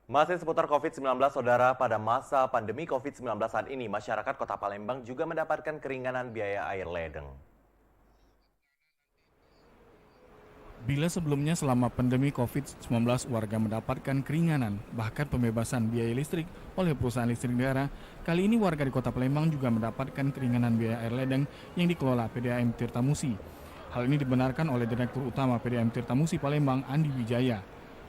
Masih seputar COVID-19, Saudara, pada masa pandemi COVID-19 saat ini, masyarakat Kota Palembang juga mendapatkan keringanan biaya air ledeng. Bila sebelumnya selama pandemi COVID-19 warga mendapatkan keringanan, bahkan pembebasan biaya listrik oleh perusahaan listrik negara, kali ini warga di Kota Palembang juga mendapatkan keringanan biaya air ledeng yang dikelola PDAM Tirtamusi. Hal ini dibenarkan oleh Direktur Utama PDAM Tirtamusi Palembang, Andi Wijaya.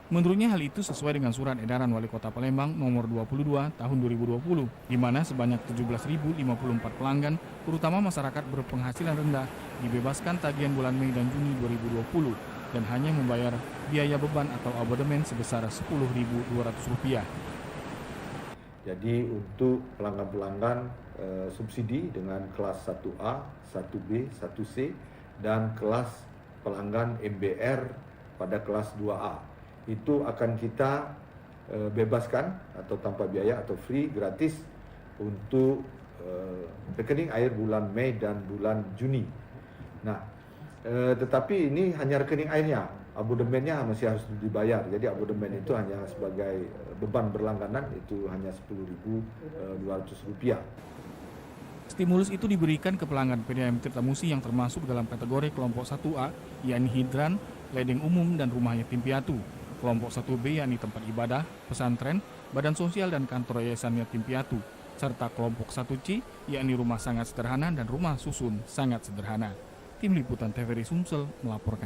Menurutnya hal itu sesuai dengan surat edaran Wali Kota Palembang nomor 22 tahun 2020, di mana sebanyak 17.054 pelanggan, terutama masyarakat berpenghasilan rendah, dibebaskan tagihan bulan Mei dan Juni 2020 dan hanya membayar biaya beban atau abodemen sebesar Rp10.200. Jadi untuk pelanggan-pelanggan subsidi dengan kelas 1A, 1B, 1C dan kelas pelanggan MBR pada kelas 2A itu akan kita bebaskan atau tanpa biaya atau free gratis untuk rekening air bulan Mei dan bulan Juni. Nah, tetapi ini hanya rekening airnya, abodemennya masih harus dibayar. Jadi abodemen itu hanya sebagai beban berlangganan, itu hanya Rp10.200. Stimulus itu diberikan ke pelanggan PDAM Tirtamusi yang termasuk dalam kategori kelompok 1A, yakni hidran, ledeng umum, dan rumah yatim piatu. Kelompok 1B yakni tempat ibadah, pesantren, badan sosial, dan kantor yayasan yatim piatu. Serta kelompok 1C yakni rumah sangat sederhana dan rumah susun sangat sederhana. Tim Liputan TVRI Sumsel melaporkan.